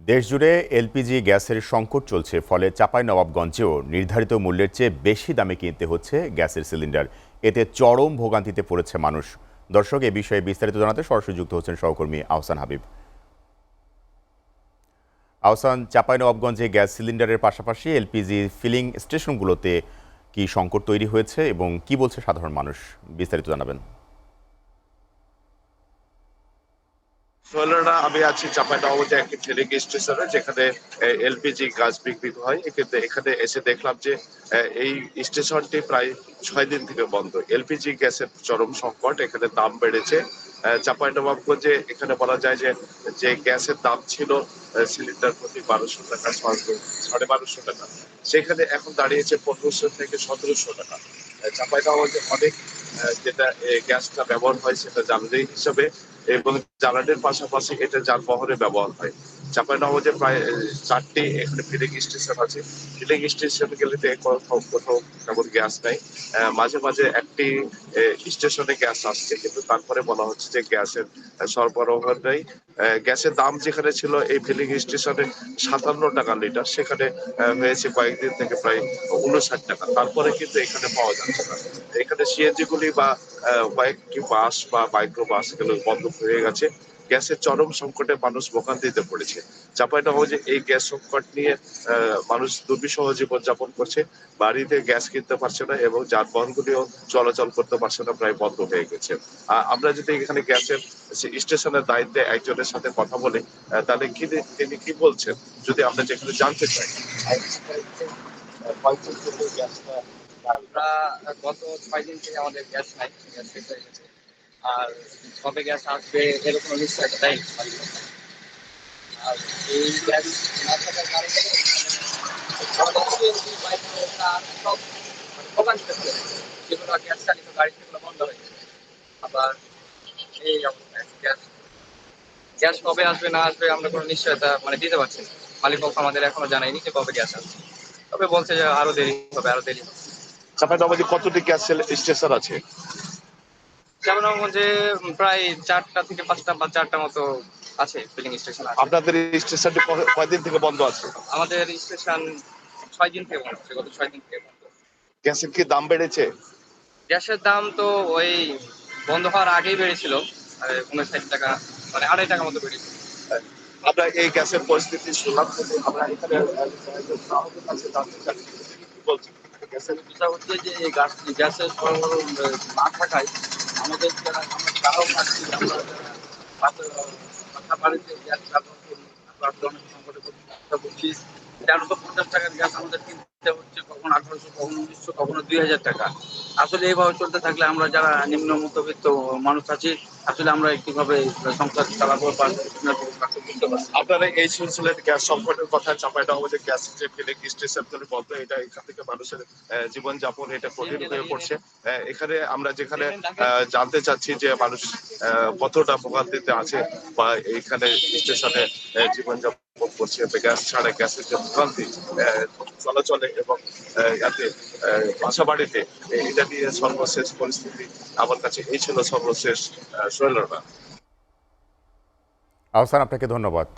দেশজুড়ে এলপিজি গ্যাসের সংকট চলছে, ফলে চাঁপাইনবাবগঞ্জেও নির্ধারিত মূল্যের চেয়ে বেশি দামে কিনতে হচ্ছে গ্যাসের সিলিন্ডার। এতে চরম ভোগান্তিতে পড়েছে মানুষ। দর্শক, এ বিষয়ে বিস্তারিত জানাতে সরাসরি যুক্ত হচ্ছেন সহকর্মী আহসান হাবিব। আহসান, চাঁপাইনবাবগঞ্জে গ্যাস সিলিন্ডারের পাশাপাশি এলপিজি ফিলিং স্টেশনগুলোতে কি সংকট তৈরি হয়েছে এবং কি বলছে সাধারণ মানুষ, বিস্তারিত জানাবেন। আমি আছি চাঁপাইনবাবগঞ্জে একটি ফিলিং স্টেশনে, যেখানে এলপিজি গ্যাস বিক্রি হয়। কিন্তু এখানে এসে দেখলাম যে এই স্টেশনটি প্রায় 6 দিন থেকে বন্ধ। এলপিজি গ্যাসের চরম সংকট, এখানে দাম বেড়েছে। চাঁপাইনবাবগঞ্জে এখানে বলা যায় যে যে গ্যাসের দাম ছিল সিলিন্ডার প্রতি 1200 টাকা, 1250 টাকা, সেখানে এখন দাঁড়িয়েছে 1500 থেকে 1700 টাকা। চাঁপাইনবাবগঞ্জে অনেক যেটা গ্যাসটা ব্যবহার হয় সেটা জ্বালানি হিসাবে, এবং জ্বালানির পাশাপাশি এটা যানবাহনে ব্যবহার হয়। চাঁপাইনবাবগঞ্জে প্রায় 4টি এখানে ফিলিং স্টেশন আছে। ফিলিং স্টেশন গেলে কোথাও তেমন গ্যাস নাই। মাঝে মাঝে একটি স্টেশনে গ্যাস আসছে, কিন্তু তারপরে বলা হচ্ছে যে গ্যাসের সরবরাহ নেই। গ্যাসের দাম যেখানে ছিল এই ফিলিং স্টেশনে 57 টাকা লিটার, সেখানে হয়েছে কয়েকদিন থেকে প্রায় 59 টাকা। তারপরে কিন্তু এখানে পাওয়া যাচ্ছে না। এখানে সিএনজি গুলি বা কয়েকটি বাস বা মাইক্রো বাস এগুলো বন্ধ হয়ে গেছে। গ্যাসের চরম সংকটে মানুষ ভোগান্তিতে পড়েছে। চাঁপাইনবাবগঞ্জে এই গ্যাস সংকট নিয়ে মানুষ দুর্বিষহ জীবনযাপন করছে। বাড়িতে গ্যাস কিনতে পারছে না এবং যানবাহনগুলিও চলাচল করতে পারছে না, প্রায় বন্ধ হয়ে গেছে। আমরা যদি এখানে গ্যাসের স্টেশনের দায়িত্বে একজনের সাথে কথা বলি, তাহলে তিনি কি বলছেন যদি আমরা যেখানে জানতে চাই। আমরা গত 6 দিন থেকে আমাদের গ্যাস নাই, গ্যাস শেষ হয়ে গেছে। আর কবে গ্যাস আসবে এর কোনো নিশ্চয়তা নেই। আর এই গ্যাস না থাকার কারণে আমাদের CNG, মাইক্রো, কার সব ভোগান্তিতে পড়েছে। যেগুলো গ্যাস চালিত গাড়ি সেগুলো বন্ধ হয়ে গেছে। আবার এই অবস্থা, গ্যাস গ্যাস কবে আসবে না আসবে আমরা কোনো নিশ্চয়তা দিতে পারছি না। মালিকপক্ষ আমাদের এখনো জানায়নি যে কবে গ্যাস আসবে, তবে বলছে যে আরো দেরি হবে, আরো দেরি হবে। চাঁপাইনবাবগঞ্জে কতটি গ্যাস স্টেশন আছে? চাঁপাইনবাবগঞ্জে প্রায় 4টা থেকে 5টা বা 4টা মতো আছে, ফিলিং স্টেশন আছে। আপনাদের এই স্টেশনটি কয়দিন থেকে বন্ধ আছে? আমাদের স্টেশন 6 দিন থেকে বন্ধ আছে, গত 6 দিন থেকে বন্ধ। গ্যাসের কি দাম বেড়েছে? গ্যাসের দাম তো ওই বন্ধ হওয়ার আগেই বেড়েছিল, 59 টাকা, 2.5 টাকা মতো বেড়েছিল। আমরা এই গ্যাসের পরিস্থিতি শুনলাম, কিন্তু আমরা এখানে গ্রাহকের কাছে জানতে চাই তিনি কি বলছেন। গ্যাসের বিষয় হচ্ছে যে এই গ্যাসের সরবরাহ না থাকায় আমাদের যারা আমরা গ্রাহক আছি, আমরা যারা বাসা বাড়িতে গ্যাস ব্যবহার করি, আমরা জনগণ সংকটে করছি। 1350 টাকার গ্যাস আমাদের কিনতে হচ্ছে, কখনো 1800, কখনো 1900, কখনো 2000 টাকা। আসলে এইভাবে চলতে থাকলে আমরা যারা নিম্ন মধ্যবিত্ত মানুষ আছি, আসলে আমরা কিভাবে সংসার চালাবো বা বুঝতে পারছি। আপনারা এই সিলসিলার গ্যাস সংকটের কথা, চাঁপাইনবাবগঞ্জে গ্যাস যে ফিলিং স্টেশনগুলি বন্ধ, এটা এখান থেকে মানুষের জীবনযাপন এটা কঠিন হয়ে পড়ছে। এখানে আমরা যেখানে জানতে চাচ্ছি যে মানুষ কতটা ভোগান্তিতে আছে বা এইখানে স্টেশনে জীবনযাপন করছে, গ্যাস ছাড়া গ্যাসের যে ভোগান্তি চলাচলে এবং এতে বাসা বাড়িতে, এটা নিয়ে সর্বশেষ পরিস্থিতি আমার কাছে এই ছিল সর্বশেষ। শৈলরা। আহসান, আপনাকে ধন্যবাদ।